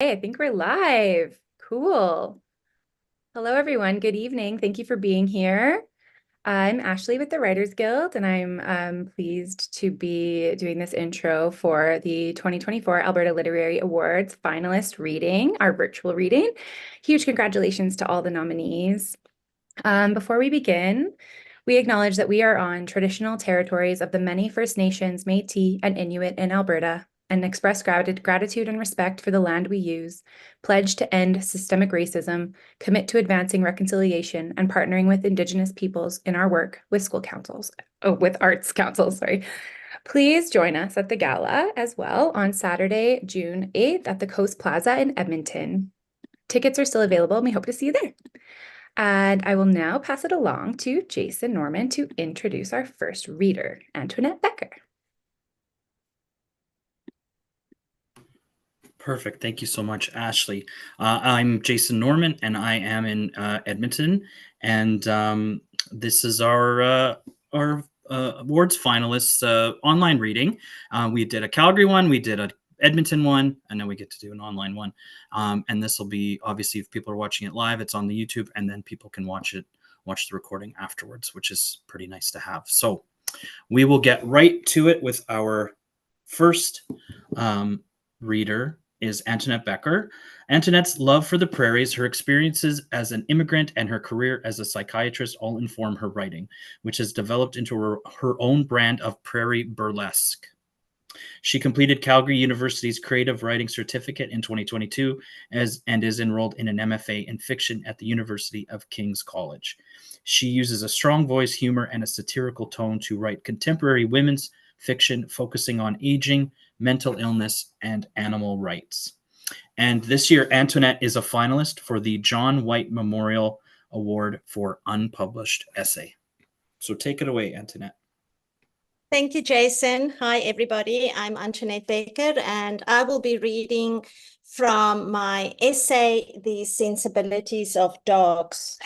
Hey, I think we're live. Cool. Hello, everyone. Good evening. Thank you for being here. I'm Ashley with the Writers Guild, and I'm pleased to be doing this intro for the 2024 Alberta Literary Awards finalist reading, our virtual reading. Huge congratulations to all the nominees. Before we begin, we acknowledge that we are on traditional territories of the many First Nations, Métis, and Inuit in Alberta, and express gratitude and respect for the land we use, pledge to end systemic racism, commit to advancing reconciliation, and partnering with Indigenous peoples in our work with arts councils, sorry. Please join us at the gala as well on Saturday, June 8th at the Coast Plaza in Edmonton. Tickets are still available, and we hope to see you there. And I will now pass it along to Jason Norman to introduce our first reader, Antoinette Becker. Perfect. Thank you so much, Ashley. I'm Jason Norman, and I am in Edmonton. And this is our awards finalists online reading. We did a Calgary one, we did a Edmonton one, and then we get to do an online one. And this will be, obviously, if people are watching it live, it's on the YouTube, and then people can watch the recording afterwards, which is pretty nice to have. So we will get right to it with our first reader is Antoinette Becker. Antoinette's love for the prairies, her experiences as an immigrant, and her career as a psychiatrist all inform her writing, which has developed into her own brand of prairie burlesque. She completed Calgary University's Creative Writing Certificate in 2022 and is enrolled in an MFA in fiction at the University of King's College. She uses a strong voice, humor, and a satirical tone to write contemporary women's fiction focusing on aging, mental illness, and animal rights. And this year, Antoinette is a finalist for the John White Memorial Award for Unpublished Essay. So take it away, Antoinette. Thank you, Jason. Hi, everybody. I'm Antoinette Becker, and I will be reading from my essay, The Sensibilities of Dogs.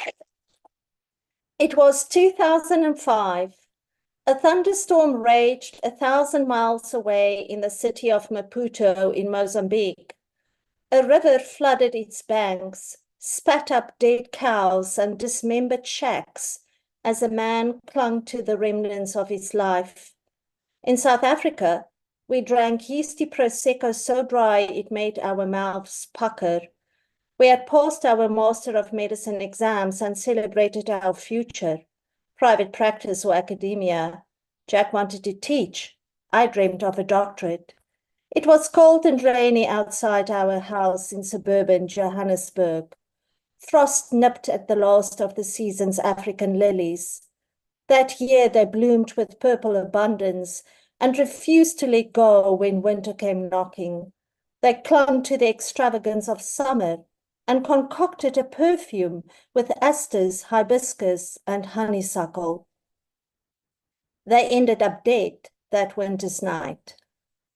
It was 2005. A thunderstorm raged 1,000 miles away in the city of Maputo in Mozambique. A river flooded its banks, spat up dead cows and dismembered shacks as a man clung to the remnants of his life. In South Africa, we drank yeasty Prosecco so dry it made our mouths pucker. We had passed our Master of Medicine exams and celebrated our future. Private practice or academia. Jack wanted to teach. I dreamed of a doctorate. It was cold and rainy outside our house in suburban Johannesburg. Frost nipped at the last of the season's African lilies. That year they bloomed with purple abundance and refused to let go when winter came knocking. They clung to the extravagance of summer and concocted a perfume with asters, hibiscus, and honeysuckle. They ended up dead that winter's night.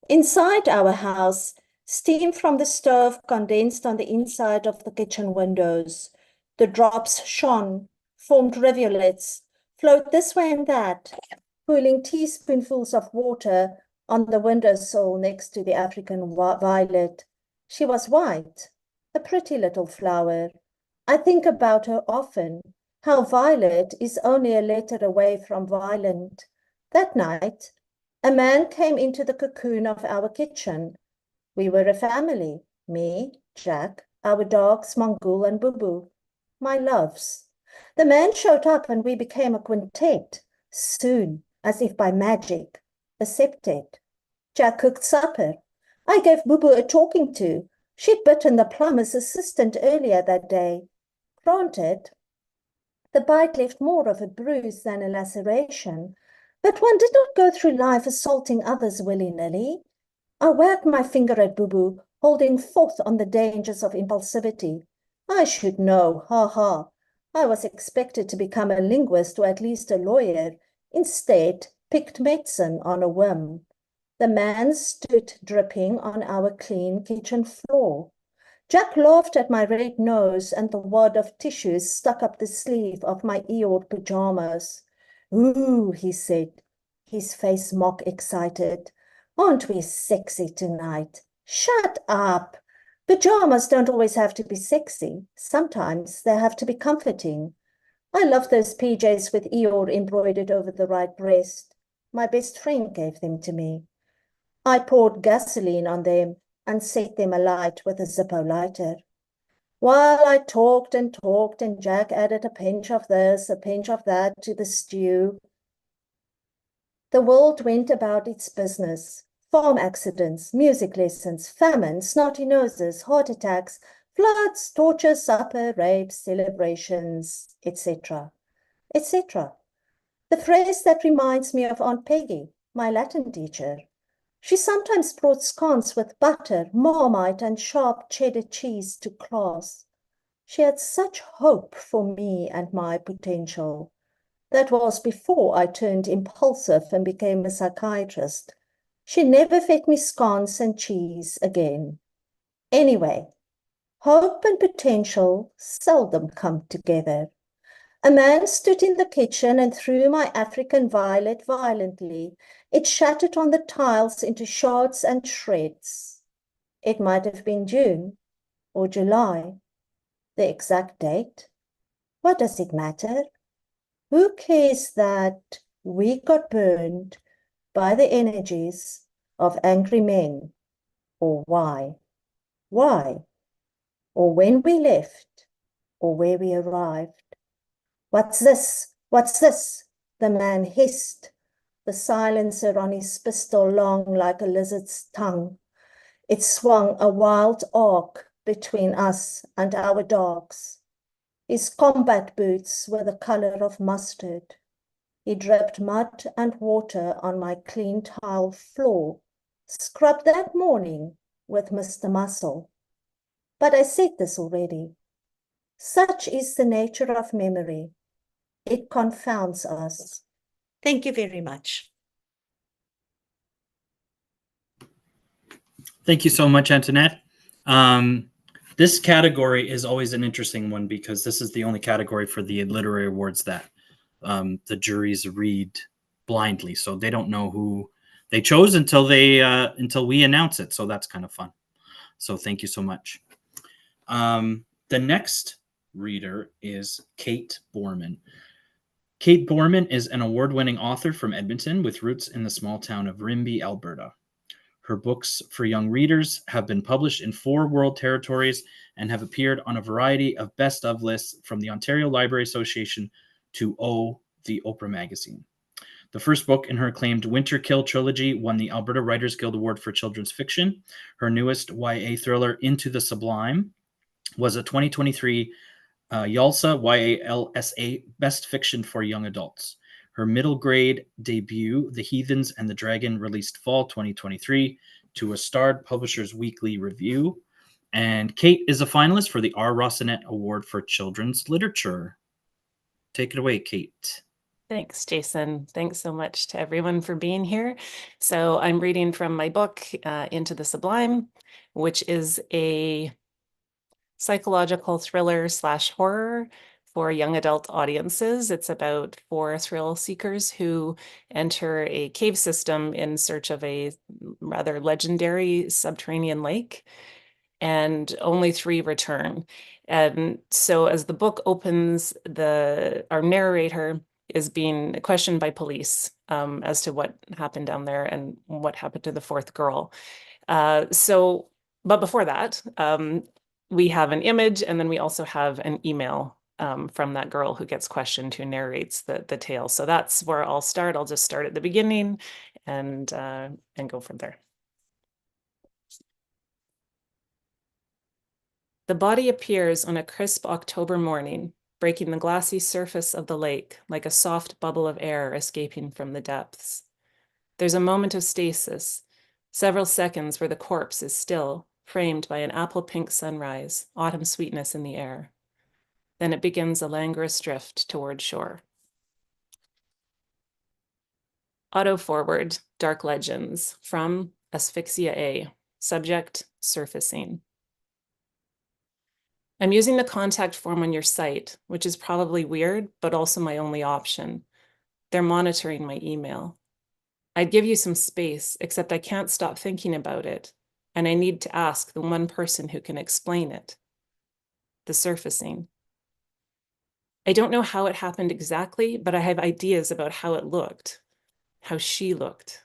Inside our house, steam from the stove condensed on the inside of the kitchen windows. The drops shone, formed rivulets, flowed this way and that, pooling teaspoonfuls of water on the windowsill next to the African violet. She was white, a pretty little flower. I think about her often, how violet is only a letter away from violent. That night, a man came into the cocoon of our kitchen. We were a family, me, Jack, our dogs, Mongol and Boo-Boo, my loves. The man showed up and we became a quintet, soon, as if by magic, a septet. Jack cooked supper. I gave Boo-Boo a talking to. She'd bitten the plumber's assistant earlier that day. Granted, the bite left more of a bruise than a laceration, but one did not go through life assaulting others willy-nilly. I wagged my finger at Boo-Boo, holding forth on the dangers of impulsivity. I should know, ha. I was expected to become a linguist or at least a lawyer. Instead, picked medicine on a whim. The man stood dripping on our clean kitchen floor. Jack laughed at my red nose and the wad of tissues stuck up the sleeve of my Eeyore pajamas. Ooh, he said, his face mock excited. Aren't we sexy tonight? Shut up. Pajamas don't always have to be sexy. Sometimes they have to be comforting. I love those PJs with Eeyore embroidered over the right breast. My best friend gave them to me. I poured gasoline on them and set them alight with a Zippo lighter. While I talked and Jack added a pinch of this, a pinch of that to the stew, the world went about its business. Farm accidents, music lessons, famine, snotty noses, heart attacks, floods, torture, supper, rapes, celebrations, etc., etc. The phrase that reminds me of Aunt Peggy, my Latin teacher. She sometimes brought scones with butter, Marmite, and sharp cheddar cheese to class. She had such hope for me and my potential. That was before I turned impulsive and became a psychiatrist. She never fed me scones and cheese again. Anyway, hope and potential seldom come together. A man stood in the kitchen and threw my African violet violently. It shattered on the tiles into shards and shreds. It might have been June or July. The exact date? What does it matter? Who cares that we got burned by the energies of angry men? Or why? Why? Or when we left? Or where we arrived? What's this? What's this? The man hissed, the silencer on his pistol long like a lizard's tongue. It swung a wild arc between us and our dogs. His combat boots were the color of mustard. He dripped mud and water on my clean tile floor, scrubbed that morning with Mr. Muscle. But I said this already. Such is the nature of memory. It confounds us. Thank you very much. Thank you so much, Antoinette. This category is always an interesting one because this is the only category for the literary awards that the juries read blindly, so they don't know who they chose until we announce it. So that's kind of fun. So thank you so much. The next reader is Kate Borman. Kate Borman is an award-winning author from Edmonton with roots in the small town of Rimbey, Alberta. Her books for young readers have been published in 4 world territories and have appeared on a variety of best of lists from the Ontario Library Association to the Oprah magazine. The first book in her acclaimed Winter Kill trilogy won the Alberta Writers Guild Award for Children's Fiction. Her newest YA thriller, Into the Sublime, was a 2023 YALSA, YALSA Best Fiction for Young Adults. Her middle grade debut, The Heathens and the Dragon, released fall 2023 to a starred Publishers Weekly review. And Kate is a finalist for the R. Rossinet Award for Children's Literature. Take it away, Kate. Thanks, Jason. Thanks so much to everyone for being here. So I'm reading from my book, Into the Sublime, which is a psychological thriller / horror for young adult audiences. It's about 4 thrill seekers who enter a cave system in search of a rather legendary subterranean lake, and only 3 return. And so as the book opens, our narrator is being questioned by police as to what happened down there and what happened to the 4th girl. But before that, we have an image, and then we also have an email from that girl who gets questioned, who narrates the tale. So that's where I'll start. I'll just start at the beginning and go from there. The body appears on a crisp October morning, breaking the glassy surface of the lake like a soft bubble of air escaping from the depths. There's a moment of stasis, several seconds where the corpse is still, framed by an apple-pink sunrise, autumn sweetness in the air. Then it begins a languorous drift toward shore. Auto forward, Dark Legends, from Asphyxia A, subject, surfacing. I'm using the contact form on your site, which is probably weird, but also my only option. They're monitoring my email. I'd give you some space, except I can't stop thinking about it. and I need to ask the one person who can explain it, the surfacing. I don't know how it happened exactly, but I have ideas about how it looked, how she looked.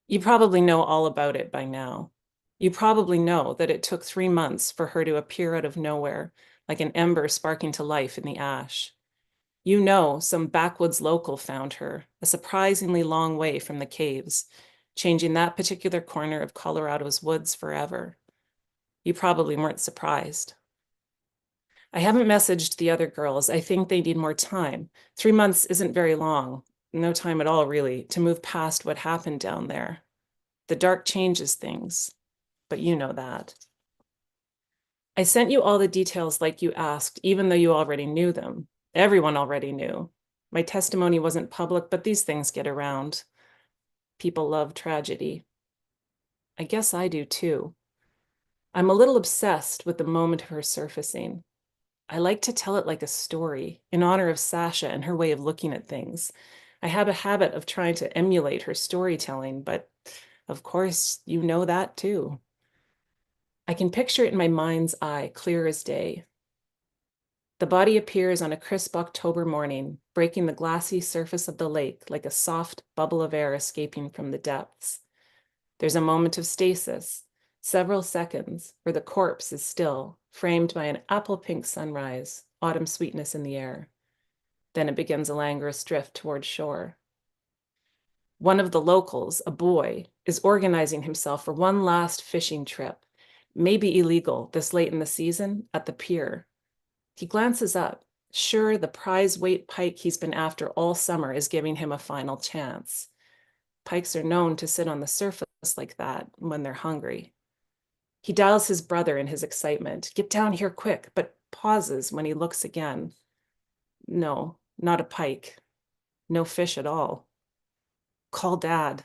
You probably know all about it by now. You probably know that it took 3 months for her to appear out of nowhere, like an ember sparking to life in the ash. You know some backwoods local found her, a surprisingly long way from the caves, changing that particular corner of Colorado's woods forever. You probably weren't surprised. I haven't messaged the other girls. I think they need more time. 3 months isn't very long, no time at all, really, to move past what happened down there. The dark changes things, but you know that. I sent you all the details like you asked, even though you already knew them. Everyone already knew. My testimony wasn't public, but these things get around. People love tragedy. I guess I do too. I'm a little obsessed with the moment of her surfacing. I like to tell it like a story, in honor of Sasha and her way of looking at things. I have a habit of trying to emulate her storytelling, but of course, you know that too. I can picture it in my mind's eye, clear as day. The body appears on a crisp October morning, breaking the glassy surface of the lake like a soft bubble of air escaping from the depths. There's a moment of stasis, several seconds, where the corpse is still, framed by an apple-pink sunrise, autumn sweetness in the air. Then it begins a languorous drift toward shore. One of the locals, a boy, is organizing himself for one last fishing trip, maybe illegal this late in the season, at the pier. He glances up, sure the prize weight pike he's been after all summer is giving him a final chance. Pikes are known to sit on the surface like that when they're hungry. He dials his brother in his excitement. Get down here quick, but pauses when he looks again. No, not a pike. No fish at all. Call Dad.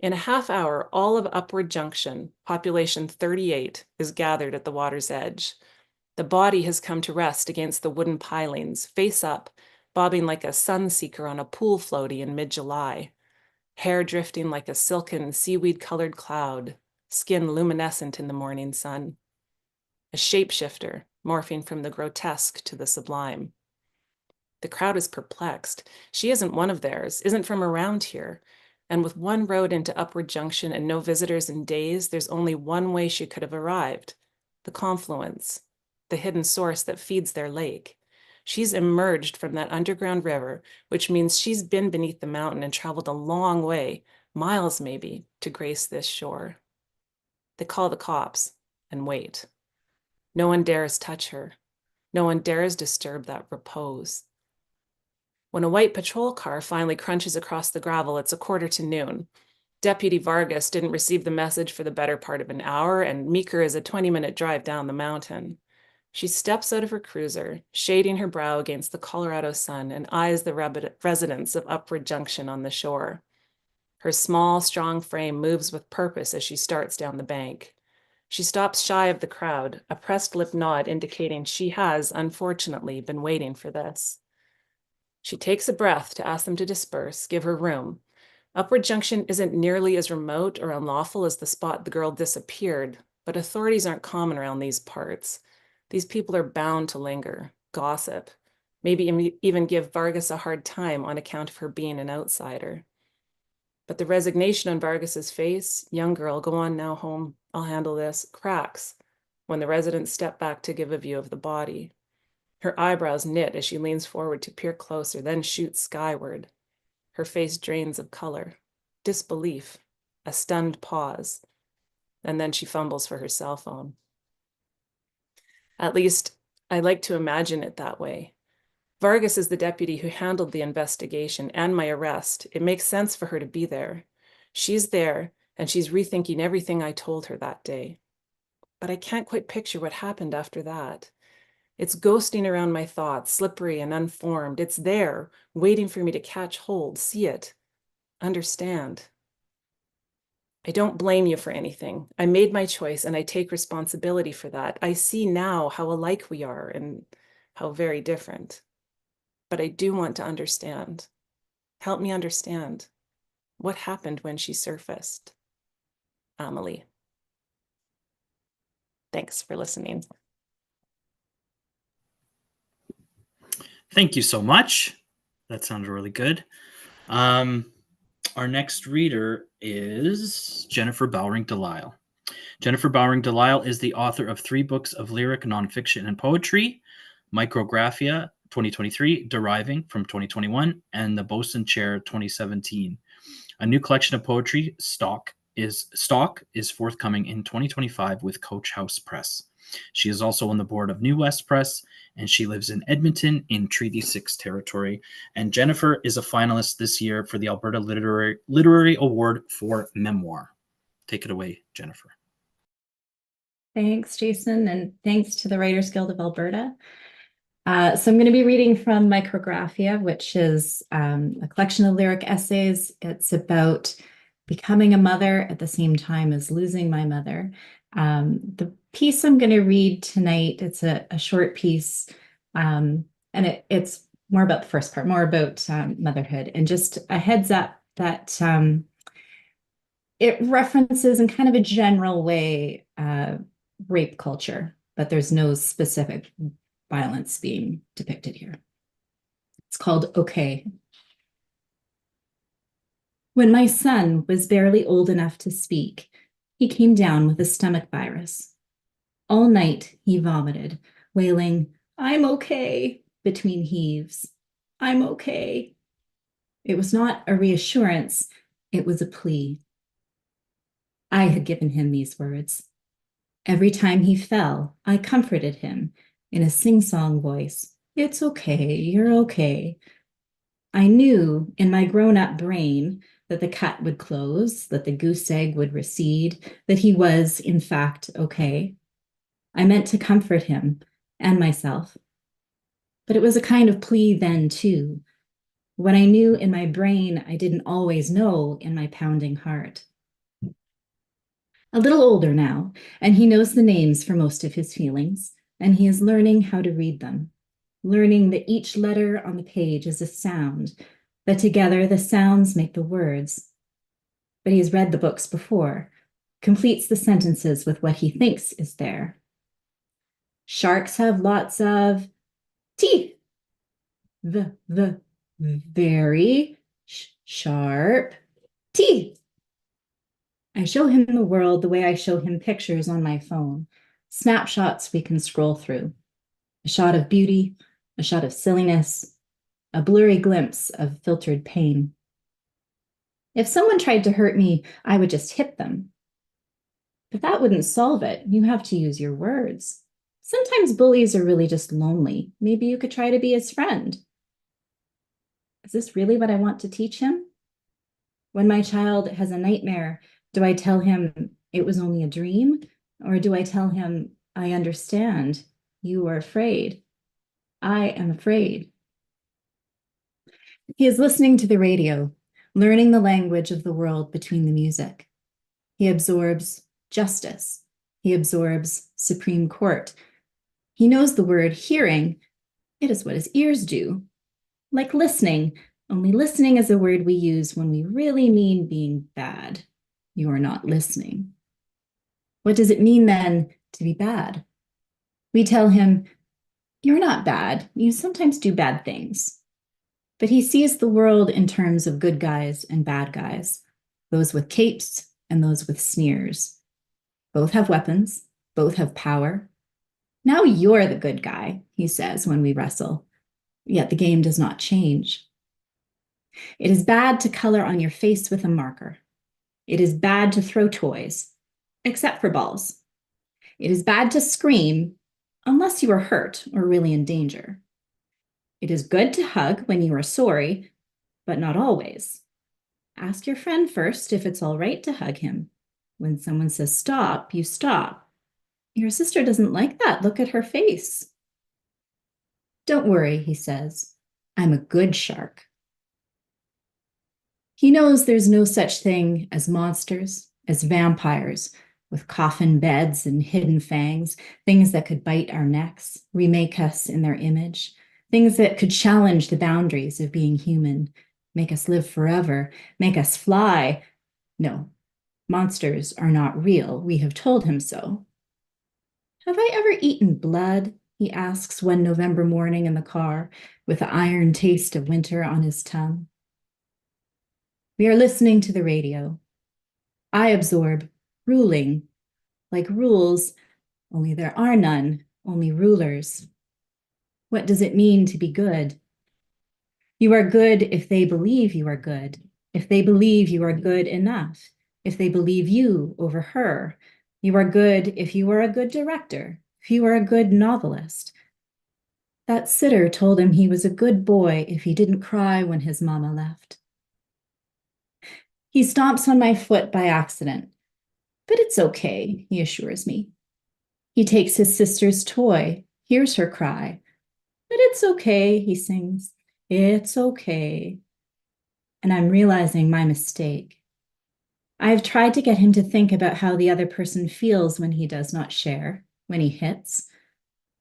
In a half hour, all of Upward Junction, population 38, is gathered at the water's edge. The body has come to rest against the wooden pilings, face up, bobbing like a sun seeker on a pool floaty in mid-July. Hair drifting like a silken, seaweed-colored cloud, skin luminescent in the morning sun. A shapeshifter, morphing from the grotesque to the sublime. The crowd is perplexed. She isn't one of theirs, isn't from around here. And with one road into Upward Junction and no visitors in days, there's only one way she could have arrived. The confluence, the hidden source that feeds their lake. She's emerged from that underground river, which means she's been beneath the mountain and traveled a long way, miles maybe, to grace this shore. They call the cops and wait. No one dares touch her. No one dares disturb that repose. When a white patrol car finally crunches across the gravel, it's 1:45. Deputy Vargas didn't receive the message for the better part of an hour, and Meeker is a 20-minute drive down the mountain. She steps out of her cruiser, shading her brow against the Colorado sun, and eyes the residents of Upward Junction on the shore. Her small, strong frame moves with purpose as she starts down the bank. She stops shy of the crowd, a pressed lip nod indicating she has, unfortunately, been waiting for this. She takes a breath to ask them to disperse, give her room. Upward Junction isn't nearly as remote or unlawful as the spot the girl disappeared, but authorities aren't common around these parts. These people are bound to linger, gossip, maybe even give Vargas a hard time on account of her being an outsider. But the resignation on Vargas's face, young girl, go on now home, I'll handle this, cracks when the residents step back to give a view of the body. Her eyebrows knit as she leans forward to peer closer, then shoots skyward. Her face drains of color, disbelief, a stunned pause, and then she fumbles for her cell phone. At least, I like to imagine it that way. Vargas is the deputy who handled the investigation and my arrest. It makes sense for her to be there. She's there, and she's rethinking everything I told her that day. But I can't quite picture what happened after that. It's ghosting around my thoughts, slippery and unformed. It's there, waiting for me to catch hold, see it, understand. I don't blame you for anything. I made my choice and I take responsibility for that. I see now how alike we are and how very different. But I do want to understand. Help me understand. What happened when she surfaced? Amelie. Thanks for listening. Thank you so much. That sounded really good. Our next reader is Jennifer Bowring Delisle. Jennifer Bowring Delisle is the author of 3 books of lyric nonfiction and poetry: Micrographia 2023, Deriving from 2021, and The Bosun Chair 2017. A new collection of poetry, Stock, is forthcoming in 2025 with Coach House Press. She is also on the board of New West Press, and she lives in Edmonton in Treaty 6 territory. And Jennifer is a finalist this year for the Alberta Literary Award for Memoir. Take it away, Jennifer. Thanks, Jason, and thanks to the Writers Guild of Alberta. So I'm going to be reading from Micrographia, which is a collection of lyric essays. It's about becoming a mother at the same time as losing my mother. The piece I'm going to read tonight, it's a short piece, and it's more about the first part, more about motherhood. And just a heads up that it references in kind of a general way rape culture, but there's no specific violence being depicted here. It's called Okay. When my son was barely old enough to speak, he came down with a stomach virus. All night he vomited, wailing, "I'm okay," between heaves. "I'm okay." It was not a reassurance, it was a plea. I had given him these words. Every time he fell, I comforted him in a sing-song voice. "It's okay, you're okay." I knew in my grown-up brain that the cut would close, that the goose egg would recede, that he was, in fact, okay. I meant to comfort him and myself. But it was a kind of plea then, too. What I knew in my brain, I didn't always know in my pounding heart. A little older now, and he knows the names for most of his feelings, and he is learning how to read them, learning that each letter on the page is a sound, that together the sounds make the words. But he has read the books before, completes the sentences with what he thinks is there. Sharks have lots of teeth. The very sharp teeth. I show him the world the way I show him pictures on my phone, snapshots we can scroll through. A shot of beauty, a shot of silliness, a blurry glimpse of filtered pain. If someone tried to hurt me, I would just hit them. But that wouldn't solve it. You have to use your words. Sometimes bullies are really just lonely. Maybe you could try to be his friend. Is this really what I want to teach him? When my child has a nightmare, do I tell him it was only a dream? Or do I tell him, I understand, you are afraid. I am afraid. He is listening to the radio, learning the language of the world between the music. He absorbs justice. He absorbs Supreme Court. He knows the word hearing. It is what his ears do. Like listening, only listening is a word we use when we really mean being bad. You are not listening. What does it mean then to be bad? We tell him, you're not bad. You sometimes do bad things. But he sees the world in terms of good guys and bad guys, those with capes and those with sneers. Both have weapons, both have power. Now you're the good guy, he says when we wrestle. Yet the game does not change. It is bad to color on your face with a marker. It is bad to throw toys, except for balls. It is bad to scream, unless you are hurt or really in danger. It is good to hug when you are sorry, but not always. Ask your friend first if it's all right to hug him. When someone says stop, you stop. Your sister doesn't like that. Look at her face. Don't worry, he says. I'm a good shark. He knows there's no such thing as monsters, as vampires, with coffin beds and hidden fangs, things that could bite our necks, remake us in their image, things that could challenge the boundaries of being human, make us live forever, make us fly. No, monsters are not real. We have told him so. Have I ever eaten blood? He asks one November morning in the car, with the iron taste of winter on his tongue. We are listening to the radio. I absorb ruling, like rules, only there are none, only rulers. What does it mean to be good? You are good if they believe you are good, if they believe you are good enough, if they believe you over her. You are good if you are a good director, if you are a good novelist. That sitter told him he was a good boy if he didn't cry when his mama left. He stomps on my foot by accident, but it's okay, he assures me. He takes his sister's toy, hears her cry, but it's okay, he sings. It's okay. And I'm realizing my mistake. I have tried to get him to think about how the other person feels when he does not share, when he hits,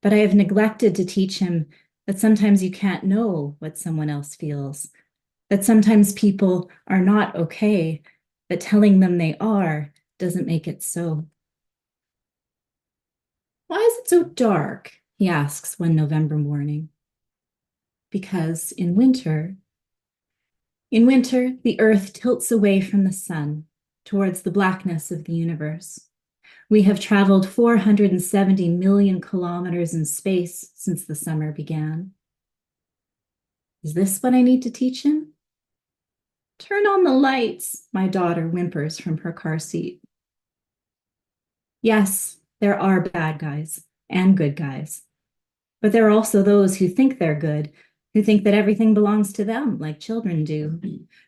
but I have neglected to teach him that sometimes you can't know what someone else feels, that sometimes people are not okay, that telling them they are doesn't make it so. Why is it so dark? He asks one November morning. Because in winter, the earth tilts away from the sun towards the blackness of the universe. We have traveled 470 million kilometers in space since the summer began. Is this what I need to teach him? Turn on the lights, my daughter whimpers from her car seat. Yes, there are bad guys and good guys, but there are also those who think they're good, who think that everything belongs to them, like children do.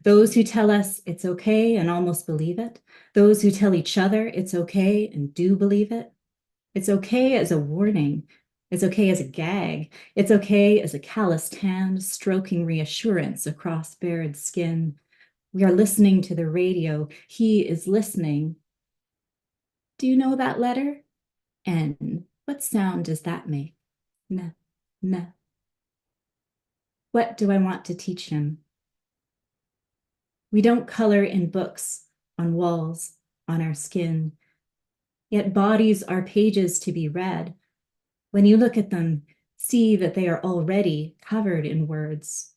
Those who tell us it's okay and almost believe it. Those who tell each other it's okay and do believe it. It's okay as a warning. It's okay as a gag. It's okay as a calloused hand stroking reassurance across bared skin. We are listening to the radio. He is listening. Do you know that letter? N. What sound does that make? N. N. What do I want to teach him? We don't color in books, on walls, on our skin. Yet bodies are pages to be read. When you look at them, see that they are already covered in words.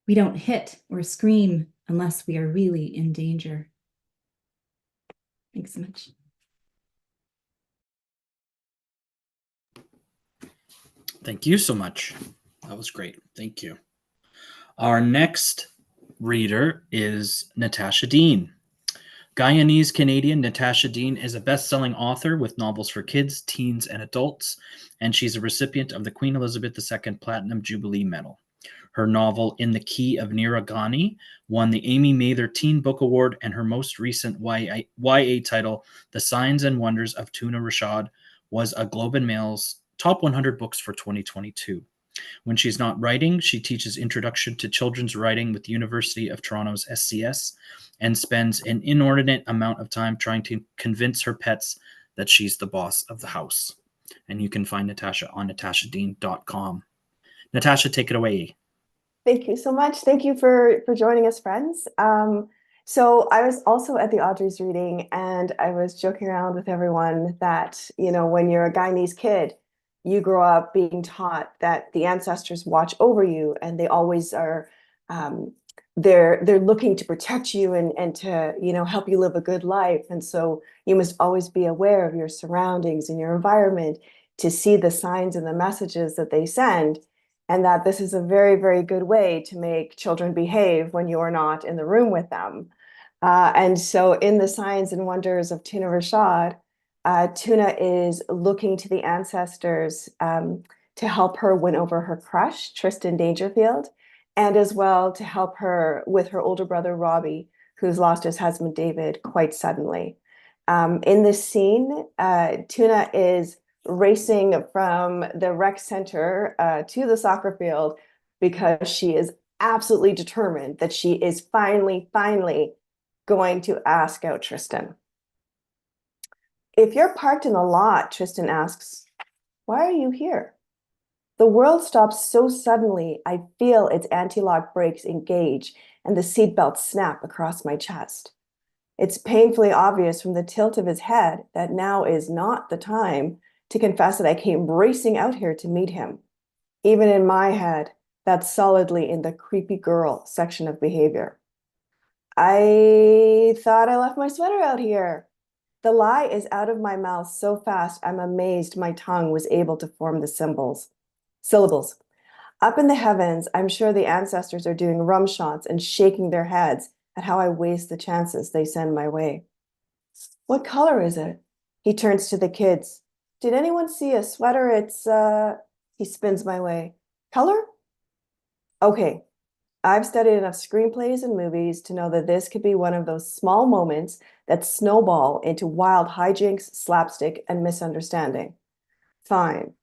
We don't hit or scream unless we are really in danger. Thanks so much. Thank you so much. That was great. Thank you. Our next reader is Natasha Dean. Guyanese-Canadian Natasha Dean is a best-selling author with novels for kids, teens, and adults, and she's a recipient of the Queen Elizabeth II Platinum Jubilee Medal. Her novel, In the Key of Niragani, won the Amy Mather Teen Book Award, and her most recent YA title, The Signs and Wonders of Tuna Rashad, was a Globe and Mail's Top 100 Books for 2022. When she's not writing, she teaches Introduction to Children's Writing with the University of Toronto's SCS and spends an inordinate amount of time trying to convince her pets that she's the boss of the house. And you can find Natasha on natashadean.com. Natasha, take it away. Thank you so much. Thank you for joining us, friends. So I was also at the Audrey's reading, and I was joking around with everyone that, you know, when you're a Guyanese kid, you grow up being taught that the ancestors watch over you, and they always are. They're looking to protect you and to, you know, help you live a good life. And so you must always be aware of your surroundings and your environment to see the signs and the messages that they send. And that this is a very, very good way to make children behave when you're not in the room with them. And so in The Signs and Wonders of Tuna Rashad, Tuna is looking to the ancestors to help her win over her crush, Tristan Dangerfield, and as well to help her with her older brother, Robbie, who's lost his husband, David, quite suddenly. In this scene, Tuna is racing from the rec center to the soccer field because she is absolutely determined that she is finally going to ask out Tristan. If you're parked in the lot, Tristan asks, why are you here? The world stops so suddenly, I feel its anti-lock brakes engage and the seatbelt snap across my chest. It's painfully obvious from the tilt of his head that now is not the time to confess that I came racing out here to meet him. Even in my head, that's solidly in the creepy girl section of behavior. I thought I left my sweater out here. The lie is out of my mouth so fast, I'm amazed my tongue was able to form the syllables. Up in the heavens, I'm sure the ancestors are doing rum shots and shaking their heads at how I waste the chances they send my way. What color is it? He turns to the kids. Did anyone see a sweater? He spins my way. Color? Okay, I've studied enough screenplays and movies to know that this could be one of those small moments that snowball into wild hijinks, slapstick, and misunderstanding. Fine,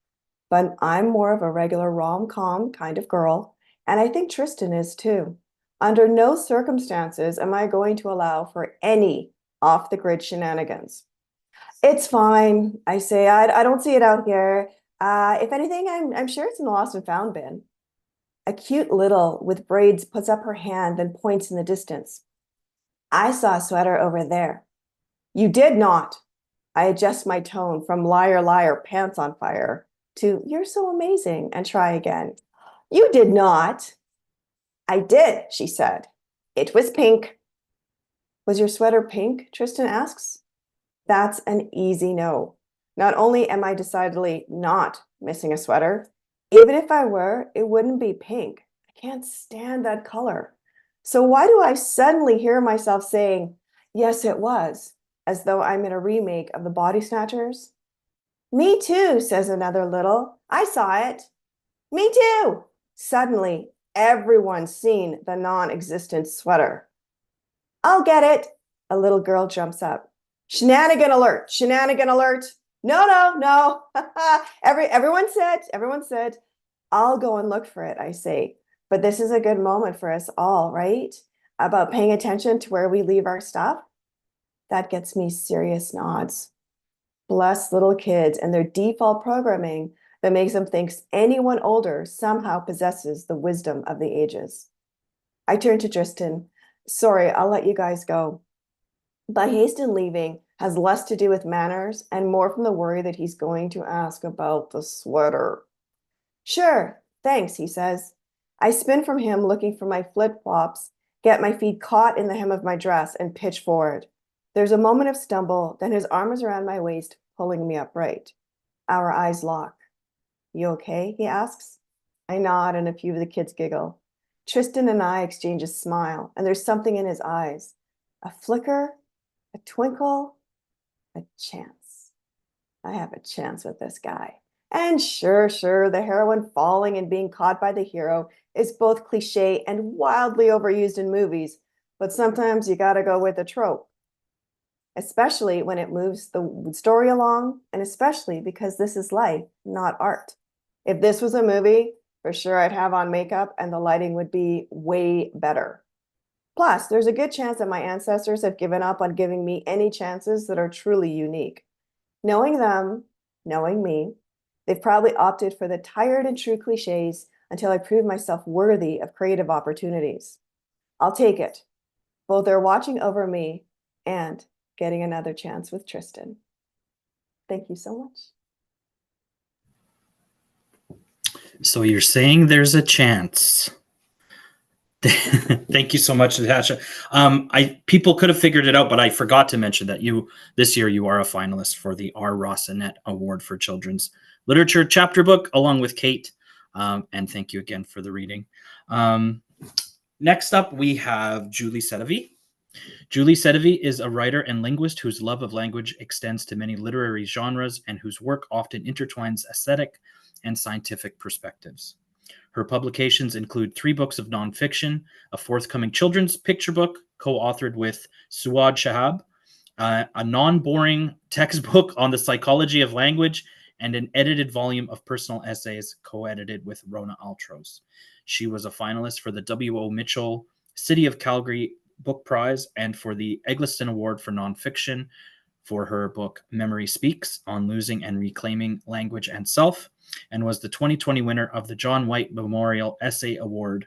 but I'm more of a regular rom-com kind of girl, and I think Tristan is too. Under no circumstances am I going to allow for any off-the-grid shenanigans. It's fine, I say. I don't see it out here. If anything, I'm sure it's in the lost and found bin. A cute little with braids puts up her hand and points in the distance. I saw a sweater over there. You did not. I adjust my tone from liar, liar, pants on fire to you're so amazing and try again. You did not. I did, she said. It was pink. Was your sweater pink? Tristan asks. That's an easy no. Not only am I decidedly not missing a sweater, even if I were, it wouldn't be pink. I can't stand that color. So why do I suddenly hear myself saying, yes, it was, as though I'm in a remake of The Body Snatchers? Me too, says another little. I saw it. Me too. Suddenly, everyone's seen the non-existent sweater. I'll get it. A little girl jumps up. Shenanigan alert, shenanigan alert. No. Everyone said, I'll go and look for it, I say. But this is a good moment for us all, right? About paying attention to where we leave our stuff. That gets me serious nods. Bless little kids and their default programming that makes them think anyone older somehow possesses the wisdom of the ages. I turn to Tristan. Sorry, I'll let you guys go. My haste in leaving has less to do with manners and more from the worry that he's going to ask about the sweater. Sure, thanks, he says. I spin from him looking for my flip-flops, get my feet caught in the hem of my dress, and pitch forward. There's a moment of stumble, then his arm is around my waist, pulling me upright. Our eyes lock. You okay? He asks. I nod and a few of the kids giggle. Tristan and I exchange a smile, and there's something in his eyes. A flicker, a twinkle, a chance. I have a chance with this guy. And sure, the heroine falling and being caught by the hero is both cliche and wildly overused in movies, but sometimes you gotta go with the trope. Especially when it moves the story along, and especially because this is life, not art. If this was a movie, for sure I'd have on makeup and the lighting would be way better. Plus, there's a good chance that my ancestors have given up on giving me any chances that are truly unique. Knowing them, knowing me, they've probably opted for the tired and true cliches until I prove myself worthy of creative opportunities. I'll take it. Both they're watching over me and getting another chance with Tristan. Thank you so much. So you're saying there's a chance. Thank you so much, Natasha. People could have figured it out, but I forgot to mention that this year you are a finalist for the R. Rossinet Award for Children's Literature chapter book, along with Kate. And thank you again for the reading. Next up, we have Julie Sedovy. Julie Sedovy is a writer and linguist whose love of language extends to many literary genres and whose work often intertwines aesthetic and scientific perspectives. Her publications include 3 books of nonfiction, a forthcoming children's picture book co-authored with Suad Shahab, a non-boring textbook on the psychology of language, and an edited volume of personal essays co-edited with Rona Altros. She was a finalist for the W.O. Mitchell City of Calgary Book Prize and for the Eggleston Award for Nonfiction for her book Memory Speaks on Losing and Reclaiming Language and Self, and was the 2020 winner of the John White Memorial Essay Award.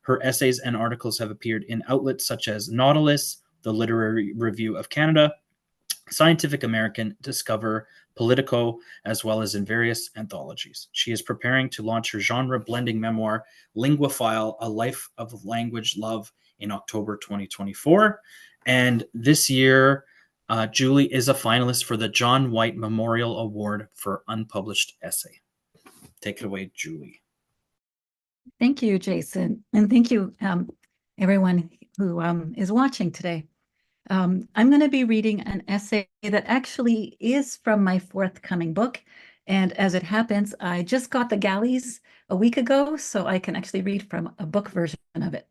Her essays and articles have appeared in outlets such as Nautilus, the Literary Review of Canada, Scientific American, Discover, Politico, as well as in various anthologies. She is preparing to launch her genre-blending memoir, Linguaphile, A Life of Language Love, in October 2024. And this year, Julie is a finalist for the John White Memorial Award for Unpublished Essay. Take it away, Julie. Thank you, Jason. And thank you, everyone who is watching today. I'm going to be reading an essay that actually is from my forthcoming book. And as it happens, I just got the galleys a week ago, so I can actually read from a book version of it.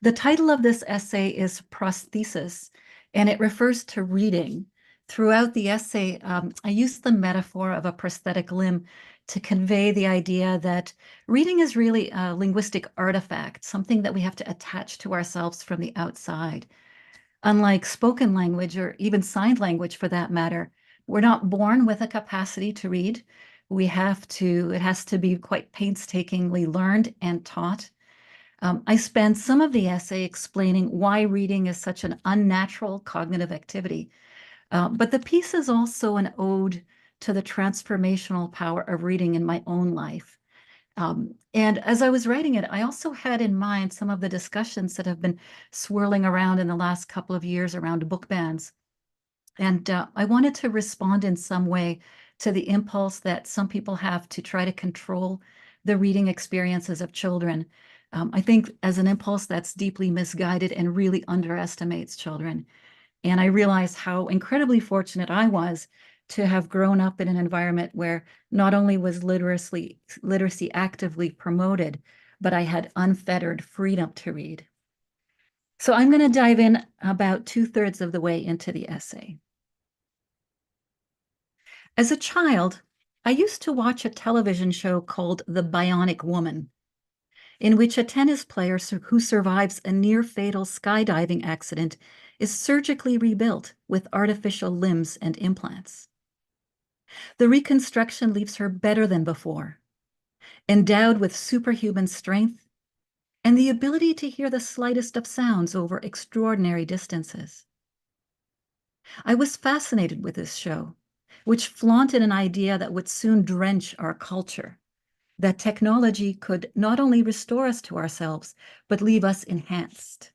The title of this essay is Prosthesis, and it refers to reading. Throughout the essay, I use the metaphor of a prosthetic limb to convey the idea that reading is really a linguistic artifact, something that we have to attach to ourselves from the outside. Unlike spoken language, or even signed language for that matter, we're not born with a capacity to read. It has to be quite painstakingly learned and taught. I spend some of the essay explaining why reading is such an unnatural cognitive activity. But the piece is also an ode to the transformational power of reading in my own life. And as I was writing it, I also had in mind some of the discussions that have been swirling around in the last couple of years around book bans. And I wanted to respond in some way to the impulse that some people have to try to control the reading experiences of children. I think as an impulse that's deeply misguided and really underestimates children. And I realized how incredibly fortunate I was to have grown up in an environment where not only was literacy actively promoted, but I had unfettered freedom to read. So I'm going to dive in about 2/3 of the way into the essay. As a child, I used to watch a television show called The Bionic Woman, in which a tennis player who survives a near-fatal skydiving accident is surgically rebuilt with artificial limbs and implants. The reconstruction leaves her better than before, endowed with superhuman strength and the ability to hear the slightest of sounds over extraordinary distances. I was fascinated with this show, which flaunted an idea that would soon drench our culture, that technology could not only restore us to ourselves, but leave us enhanced.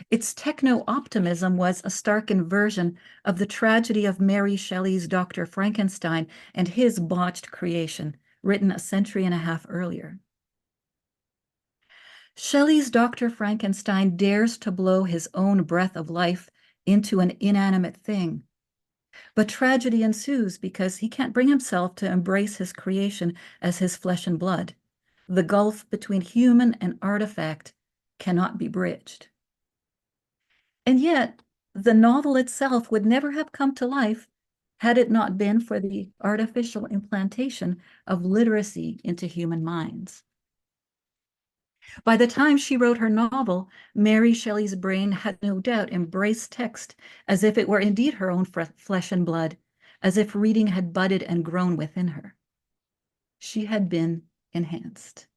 Its techno-optimism was a stark inversion of the tragedy of Mary Shelley's Dr. Frankenstein and his botched creation, written a century and a half earlier. Shelley's Dr. Frankenstein dares to blow his own breath of life into an inanimate thing. But tragedy ensues because he can't bring himself to embrace his creation as his flesh and blood. The gulf between human and artifact cannot be bridged. And yet, the novel itself would never have come to life had it not been for the artificial implantation of literacy into human minds. By the time she wrote her novel, Mary Shelley's brain had no doubt embraced text as if it were indeed her own flesh and blood, as if reading had budded and grown within her. She had been enhanced.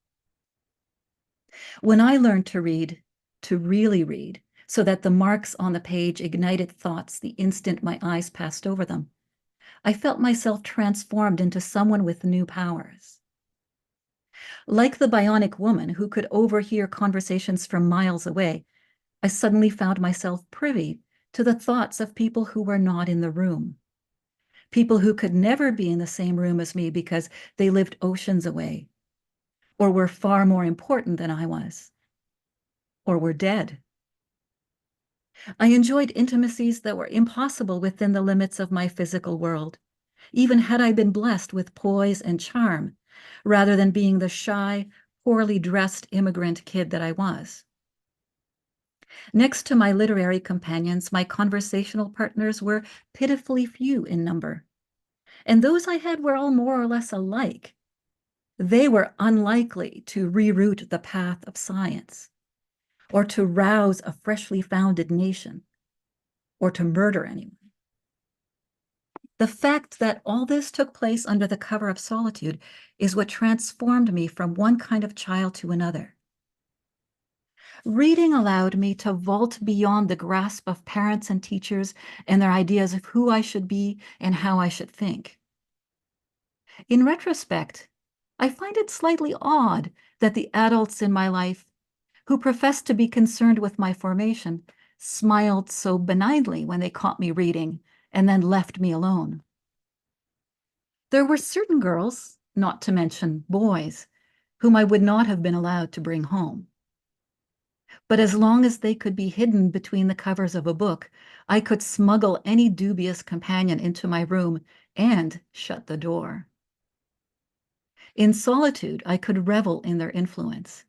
When I learned to read, to really read, so that the marks on the page ignited thoughts the instant my eyes passed over them, I felt myself transformed into someone with new powers. Like the bionic woman who could overhear conversations from miles away, I suddenly found myself privy to the thoughts of people who were not in the room. People who could never be in the same room as me because they lived oceans away, or were far more important than I was, or were dead. I enjoyed intimacies that were impossible within the limits of my physical world, even had I been blessed with poise and charm, rather than being the shy, poorly dressed immigrant kid that I was. Next to my literary companions, my conversational partners were pitifully few in number, and those I had were all more or less alike. They were unlikely to reroute the path of science, or to rouse a freshly founded nation, or to murder anyone. The fact that all this took place under the cover of solitude is what transformed me from one kind of child to another. Reading allowed me to vault beyond the grasp of parents and teachers and their ideas of who I should be and how I should think. In retrospect, I find it slightly odd that the adults in my life who professed to be concerned with my formation smiled so benignly when they caught me reading and then left me alone. There were certain girls, not to mention boys, whom I would not have been allowed to bring home. But as long as they could be hidden between the covers of a book, I could smuggle any dubious companion into my room and shut the door. In solitude, I could revel in their influence,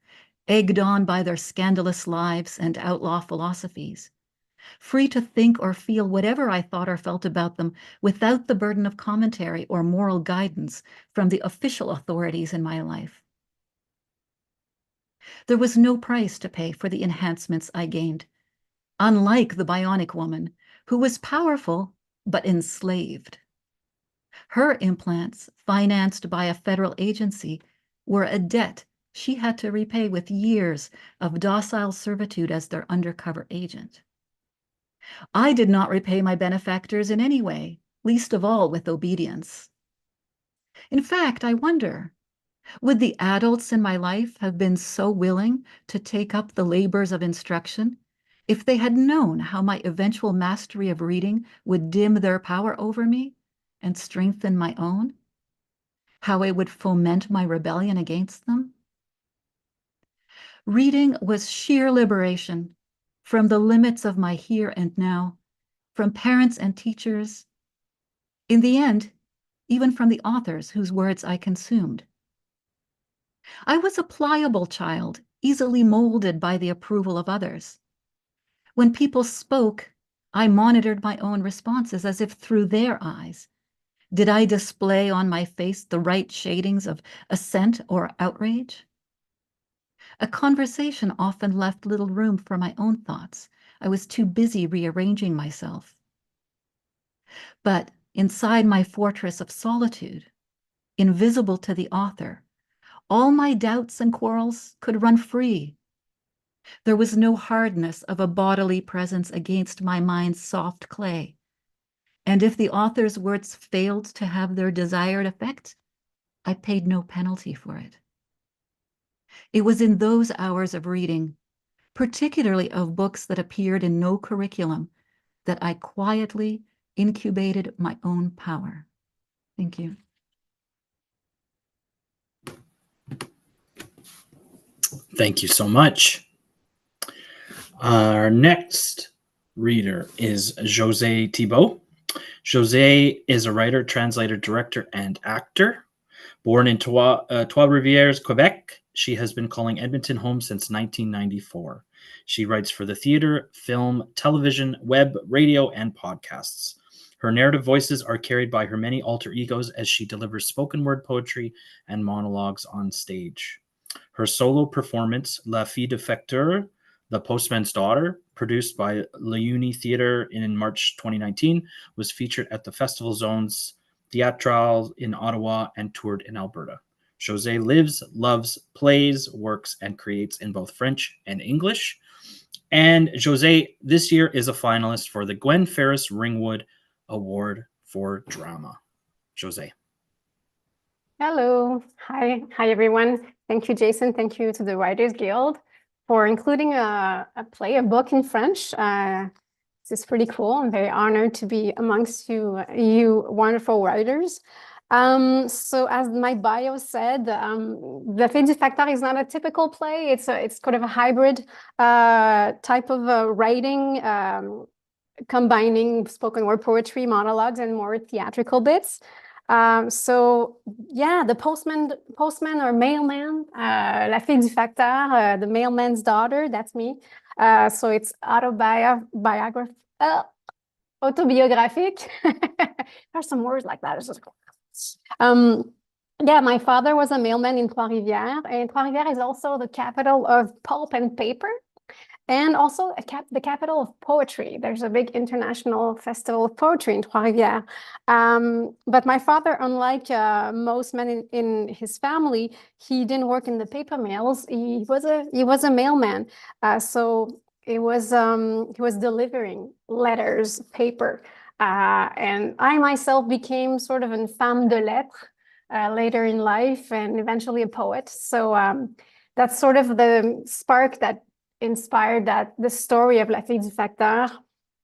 egged on by their scandalous lives and outlaw philosophies, free to think or feel whatever I thought or felt about them without the burden of commentary or moral guidance from the official authorities in my life. There was no price to pay for the enhancements I gained, unlike the bionic woman, who was powerful but enslaved. Her implants, financed by a federal agency, were a debt she had to repay with years of docile servitude as their undercover agent. I did not repay my benefactors in any way, least of all with obedience. In fact, I wonder, would the adults in my life have been so willing to take up the labors of instruction if they had known how my eventual mastery of reading would dim their power over me and strengthen my own? How it would foment my rebellion against them? Reading was sheer liberation from the limits of my here and now, from parents and teachers, in the end, even from the authors whose words I consumed. I was a pliable child, easily molded by the approval of others. When people spoke, I monitored my own responses as if through their eyes. Did I display on my face the right shadings of assent or outrage? A conversation often left little room for my own thoughts. I was too busy rearranging myself. But inside my fortress of solitude, invisible to the author, all my doubts and quarrels could run free. There was no hardness of a bodily presence against my mind's soft clay. And if the author's words failed to have their desired effect, I paid no penalty for it. It was in those hours of reading, particularly of books that appeared in no curriculum, that I quietly incubated my own power. Thank you. Thank you so much. Our next reader is José Thibault. José is a writer, translator, director, and actor. Born in Trois-Rivières, Quebec, she has been calling Edmonton home since 1994. She writes for the theater, film, television, web, radio, and podcasts. Her narrative voices are carried by her many alter egos as she delivers spoken word poetry and monologues on stage. Her solo performance, La Fille de Facteur, The Postman's Daughter, produced by L'Uni Theatre in March 2019, was featured at the Festival Zones Theatrale in Ottawa and toured in Alberta. José lives, loves, plays, works, and creates in both French and English. And José this year is a finalist for the Gwen Ferris Ringwood Award for Drama. José. Hello. Hi, everyone. Thank you, Jason. Thank you to the Writers Guild for including a book in French. This is pretty cool. I'm very honored to be amongst you wonderful writers. So as my bio said, La Fille du Facteur is not a typical play. It's kind of a hybrid type of writing, combining spoken word poetry, monologues, and more theatrical bits. So yeah, the postman or mailman, La Fille du Facteur, the mailman's daughter, that's me. So it's autobiographic. There's some words like that. It's just yeah, my father was a mailman in Trois-Rivières, and Trois-Rivières is also the capital of pulp and paper. and also the capital of poetry. There's a big international festival of poetry in Trois-Rivières. But my father, unlike most men in his family, he didn't work in the paper mills. He was a mailman. So he was delivering letters, paper. And I myself became sort of a femme de lettres later in life, and eventually a poet. So that's sort of the spark that inspired the story of La Fille du Facteur.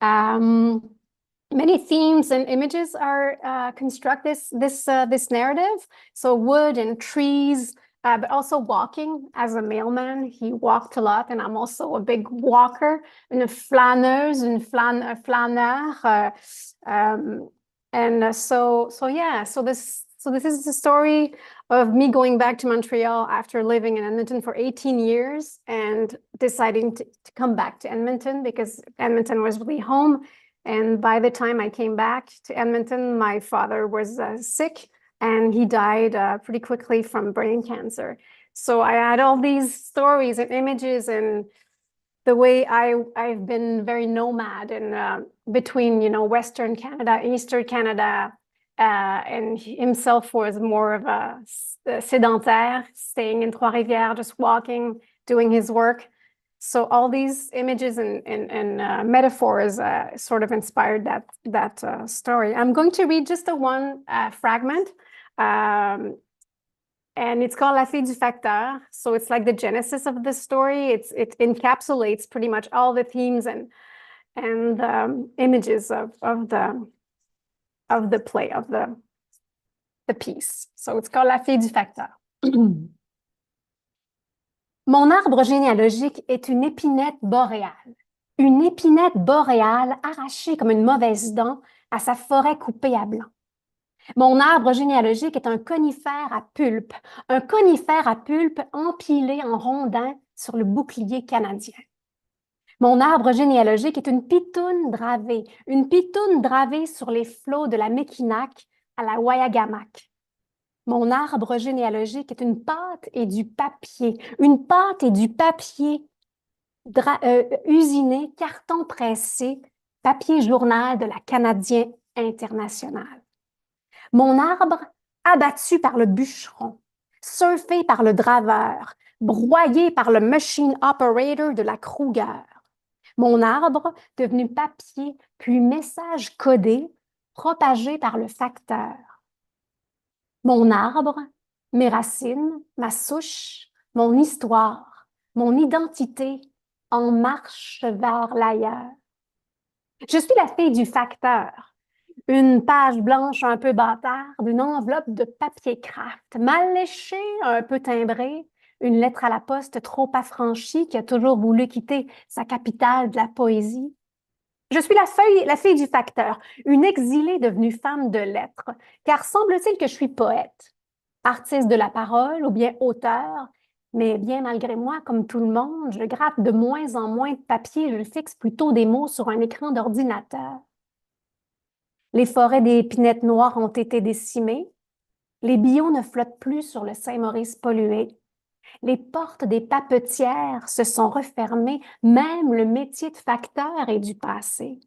Many themes and images are construct this narrative. So wood and trees, but also walking. As a mailman, he walked a lot, and I'm also a big walker, une flâneuse, un flâneur. So this is the story of me going back to Montreal after living in Edmonton for 18 years and deciding to come back to Edmonton because Edmonton was really home. And by the time I came back to Edmonton, my father was sick and he died pretty quickly from brain cancer. So I had all these stories and images, and the way I've been very nomad and between, Western Canada, Eastern Canada, and himself was more of a sédentaire, staying in Trois-Rivières, just walking, doing his work. So all these images and metaphors sort of inspired that story. I'm going to read just one fragment, and it's called La Fille du Facteur. So it's like the genesis of the story. It encapsulates pretty much all the themes and images of the play, of the piece. So it's called La Fille du Facteur. Mon arbre généalogique est une épinette boréale. Une épinette boréale arrachée comme une mauvaise dent à sa forêt coupée à blanc. Mon arbre généalogique est un conifère à pulpe empilé en rondins sur le bouclier canadien. Mon arbre généalogique est une pitoune dravée sur les flots de la Mekinac à la Wayagamac. Mon arbre généalogique est une pâte et du papier usiné, carton pressé, papier journal de la Canadien International. Mon arbre abattu par le bûcheron, surfé par le draveur, broyé par le machine operator de la Kruger. Mon arbre devenu papier, puis message codé, propagé par le facteur. Mon arbre, mes racines, ma souche, mon histoire, mon identité en marche vers l'ailleurs. Je suis la fille du facteur, une page blanche un peu bâtarde, une enveloppe de papier craft, mal léchée, un peu timbrée, une lettre à la poste trop affranchie qui a toujours voulu quitter sa capitale de la poésie. Je suis la fille du facteur, une exilée devenue femme de lettres, car semble-t-il que je suis poète, artiste de la parole ou bien auteur, mais bien malgré moi, comme tout le monde, je gratte de moins en moins de papier, je fixe plutôt des mots sur un écran d'ordinateur. Les forêts d'épinettes noires ont été décimées, les bio ne flottent plus sur le Saint-Maurice pollué. Les portes des papetières se sont refermées, même le métier de facteur est du passé.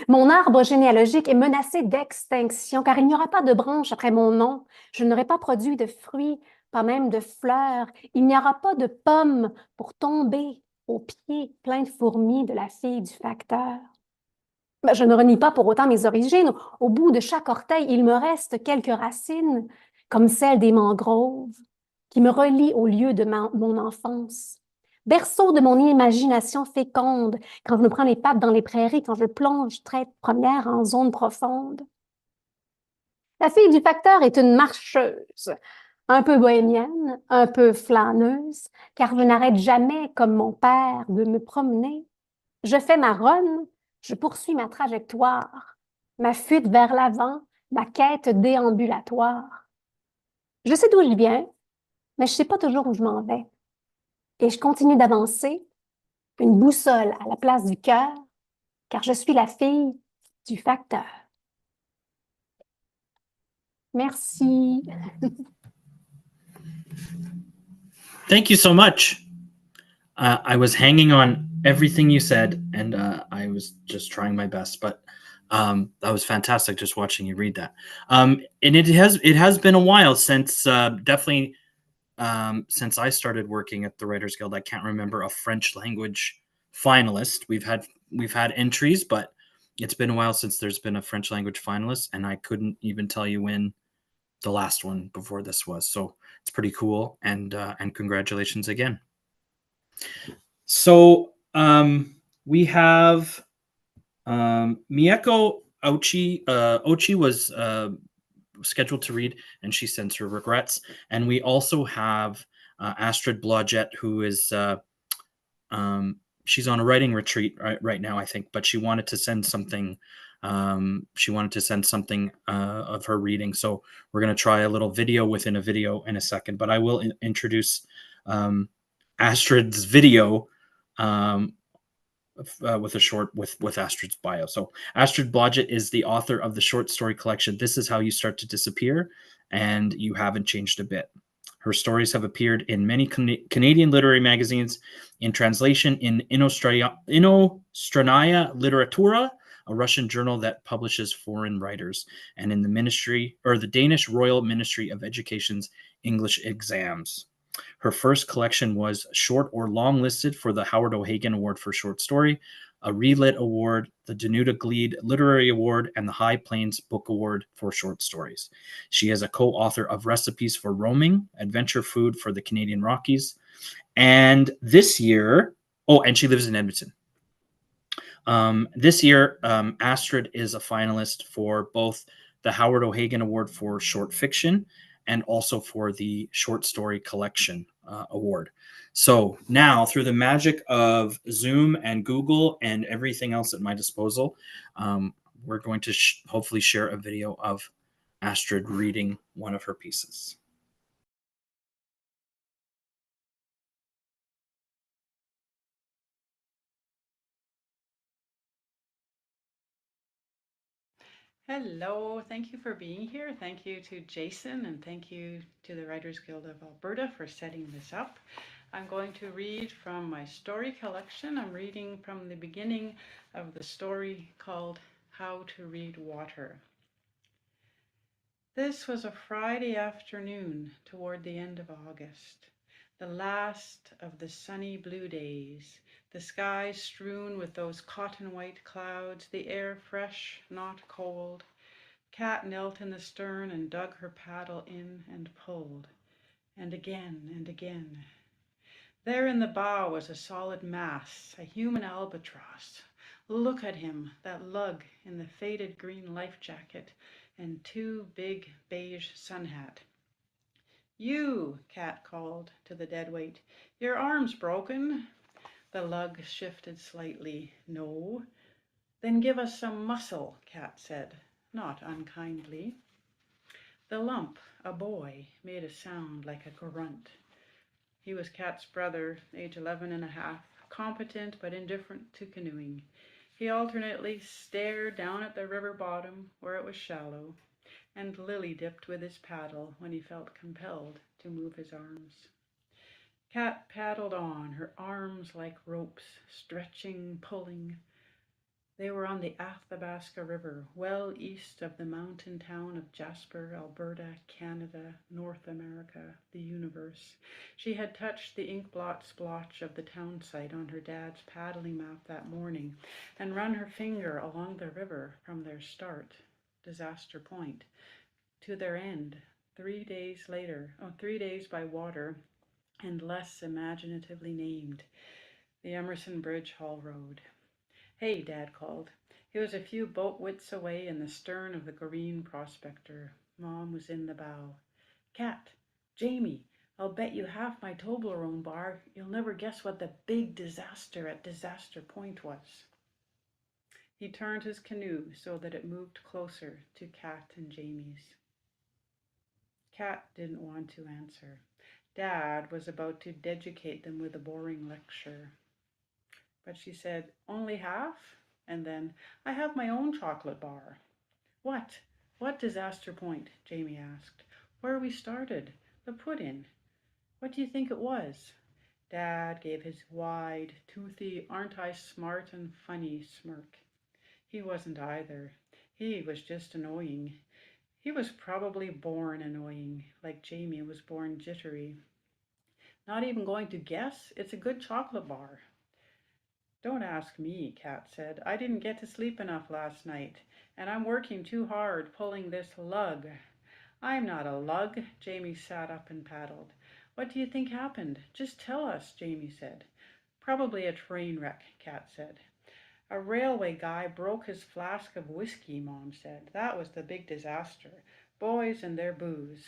Mon arbre généalogique est menacé d'extinction, car il n'y aura pas de branche après mon nom. Je n'aurai pas produit de fruits, pas même de fleurs. Il n'y aura pas de pommes pour tomber aux pieds pleins de fourmis de la fille du facteur. Mais je ne renie pas pour autant mes origines. Au bout de chaque orteil, il me reste quelques racines, comme celles des mangroves, qui me relient au lieu de mon enfance. Berceau de mon imagination féconde, quand je me prends les pattes dans les prairies, quand je plonge tête première en zone profonde. La fille du facteur est une marcheuse, un peu bohémienne, un peu flâneuse, car je n'arrête jamais, comme mon père, de me promener. Je fais ma run, je poursuis ma trajectoire, ma fuite vers l'avant, ma quête déambulatoire. Je sais d'où je viens, mais je ne sais pas toujours où je m'en vais. Et je continue d'avancer, une boussole à la place du cœur, car je suis la fille du facteur. Merci. Thank you so much. I was hanging on everything you said, and I was just trying my best, but that was fantastic just watching you read that. And it has been a while since definitely since I started working at the Writers Guild. I can't remember a French language finalist. We've had entries, but it's been a while since there's been a French language finalist, and I couldn't even tell you when the last one before this was. So it's pretty cool, and congratulations again. So we have Miyako Ochi. Ochi was scheduled to read, and she sends her regrets. And we also have Astrid Blodgett, who is she's on a writing retreat right now, I think, but she wanted to send something. She wanted to send something of her reading. So we're going to try a little video within a video in a second, but I will introduce Astrid's video with a short with Astrid's bio. So Astrid Blodgett is the author of the short story collection This Is How You Start to Disappear, and You Haven't Changed a Bit. Her stories have appeared in many Canadian literary magazines, in translation in Inostranaya Literatura, a Russian journal that publishes foreign writers, and in the Danish Royal Ministry of Education's English exams. Her first collection was short or long listed for the Howard O'Hagan Award for Short Story, a Relit Award, the Danuta Gleed Literary Award, and the High Plains Book Award for Short Stories. She is a co-author of Recipes for Roaming, Adventure Food for the Canadian Rockies. And this year, and she lives in Edmonton. This year, Astrid is a finalist for both the Howard O'Hagan Award for Short Fiction and also for the Short Story Collection Award. So now, through the magic of Zoom and Google and everything else at my disposal, we're going to hopefully share a video of Astrid reading one of her pieces. Hello, thank you for being here. Thank you to Jason, and thank you to the Writers Guild of Alberta for setting this up. I'm going to read from my story collection. I'm reading from the beginning of the story called How to Read Water. This was a Friday afternoon toward the end of August, the last of the sunny blue days, the sky strewn with those cotton white clouds, the air fresh, not cold. Kat knelt in the stern and dug her paddle in and pulled, and again and again. There in the bow was a solid mass, a human albatross. Look at him, that lug in the faded green life jacket and two big beige sun hat. You, Kat called to the deadweight, your arm's broken. The lug shifted slightly. No. Then give us some muscle, Kat said, not unkindly. The lump, a boy, made a sound like a grunt. He was Kat's brother, age 11 and a half, competent but indifferent to canoeing. He alternately stared down at the river bottom where it was shallow, and lily-dipped with his paddle when he felt compelled to move his arms. Kat paddled on, her arms like ropes, stretching, pulling. They were on the Athabasca River, well east of the mountain town of Jasper, Alberta, Canada, North America, the universe. She had touched the ink blot splotch of the town site on her dad's paddling map that morning and run her finger along the river from their start, Disaster Point, to their end, 3 days later, 3 days by water and less imaginatively named, the Emerson Bridge Hall Road. Hey, Dad called. He was a few boat widths away in the stern of the Green Prospector. Mom was in the bow. Kat, Jamie, I'll bet you half my Toblerone bar you'll never guess what the big disaster at Disaster Point was. He turned his canoe so that it moved closer to Kat and Jamie's. Kat didn't want to answer. Dad was about to dedicate them with a boring lecture. But she said, only half? And then, I have my own chocolate bar. What? What Disaster Point? Jamie asked. Where we started. The put-in. What do you think it was? Dad gave his wide, toothy, aren't I smart and funny smirk. He wasn't either. He was just annoying. He was probably born annoying, like Jamie was born jittery. Not even going to guess? It's a good chocolate bar. Don't ask me, Kat said. I didn't get to sleep enough last night, and I'm working too hard pulling this lug. I'm not a lug. Jamie sat up and paddled. What do you think happened? Just tell us, Jamie said. Probably a train wreck, Kat said. A railway guy broke his flask of whiskey, Mom said. That was the big disaster. Boys and their booze.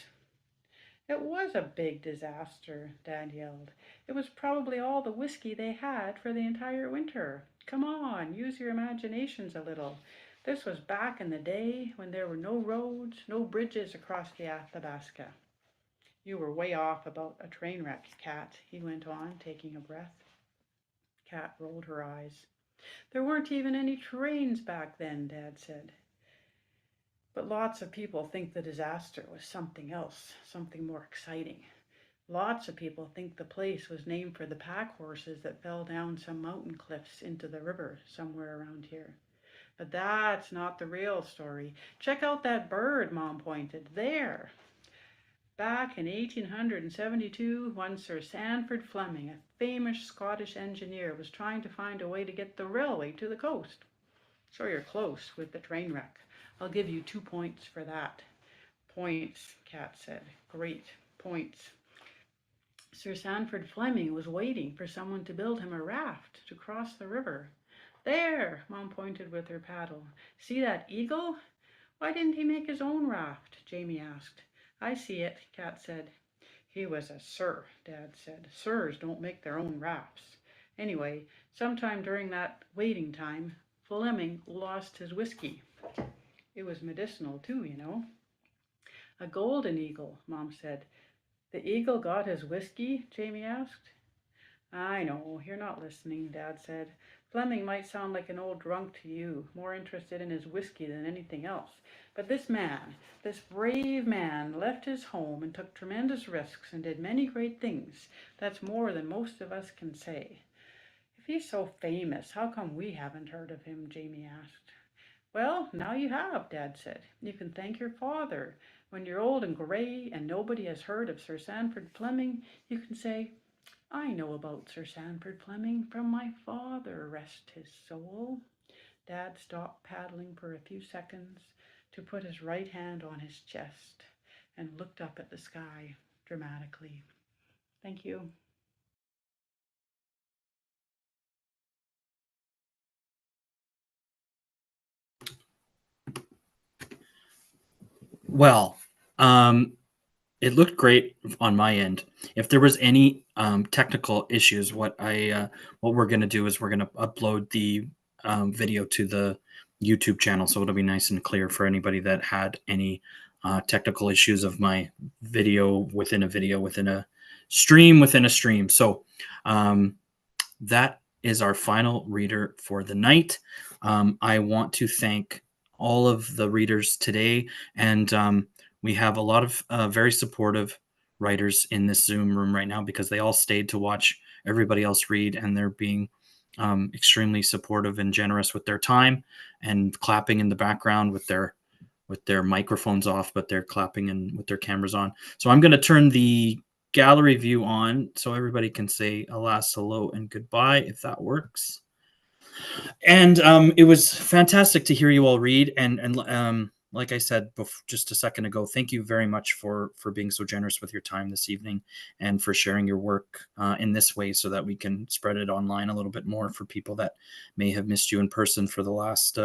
It was a big disaster, Dad yelled. It was probably all the whiskey they had for the entire winter. Come on, use your imaginations a little. This was back in the day when there were no roads, no bridges across the Athabasca. You were way off about a train wreck, Kat, he went on, taking a breath. Kat rolled her eyes. There weren't even any trains back then, Dad said. But lots of people think the disaster was something else, something more exciting. Lots of people think the place was named for the pack horses that fell down some mountain cliffs into the river somewhere around here. But that's not the real story. Check out that bird, Mom pointed. There. Back in 1872, one Sir Sandford Fleming, a famous Scottish engineer, was trying to find a way to get the railway to the coast. So you're close with the train wreck. I'll give you 2 points for that. Points, Kat said. Great, points. Sir Sandford Fleming was waiting for someone to build him a raft to cross the river. There, Mom pointed with her paddle. See that eagle? Why didn't he make his own raft? Jamie asked. I see it, Kat said. He was a sir, Dad said. Sirs don't make their own rafts. Anyway, sometime during that waiting time, Fleming lost his whiskey. It was medicinal too, you know. A golden eagle, Mom said. The eagle got his whiskey? Jamie asked. I know, you're not listening, Dad said. Fleming might sound like an old drunk to you, more interested in his whiskey than anything else. But this man, this brave man, left his home and took tremendous risks and did many great things. That's more than most of us can say. If he's so famous, how come we haven't heard of him? Jamie asked. Well, now you have, Dad said. You can thank your father. When you're old and gray and nobody has heard of Sir Sandford Fleming, you can say, I know about Sir Sandford Fleming from my father, rest his soul. Dad stopped paddling for a few seconds to put his right hand on his chest and looked up at the sky dramatically. Thank you. Well, it looked great on my end. If there was any technical issues, what we're going to do is we're going to upload the video to the YouTube channel, so it'll be nice and clear for anybody that had any technical issues of my video within a stream. So that is our final reader for the night. I want to thank all of the readers today, and we have a lot of very supportive writers in this Zoom room right now because they all stayed to watch everybody else read, and they're being extremely supportive and generous with their time and clapping in the background with their microphones off, but they're clapping and with their cameras on. So I'm going to turn the gallery view on so everybody can say a last hello and goodbye if that works. And it was fantastic to hear you all read. And like I said just a second ago, thank you very much for being so generous with your time this evening and for sharing your work in this way so that we can spread it online a little bit more for people that may have missed you in person for the last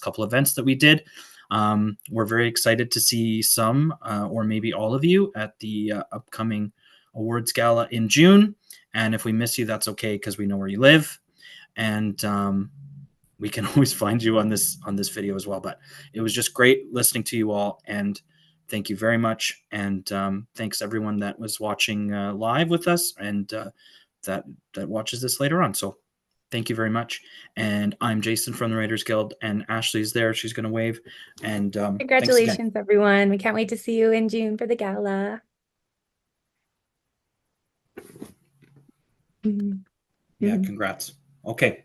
couple events that we did. We're very excited to see some or maybe all of you at the upcoming awards gala in June. And if we miss you, that's okay because we know where you live. And we can always find you on this video as well. But it was just great listening to you all, and thank you very much. And thanks everyone that was watching live with us and that watches this later on. So thank you very much. And I'm Jason from the Writers Guild, and Ashley's there. She's going to wave. And Congratulations, everyone. We can't wait to see you in June for the gala. Mhm. Yeah, Mhm. congrats. Okay.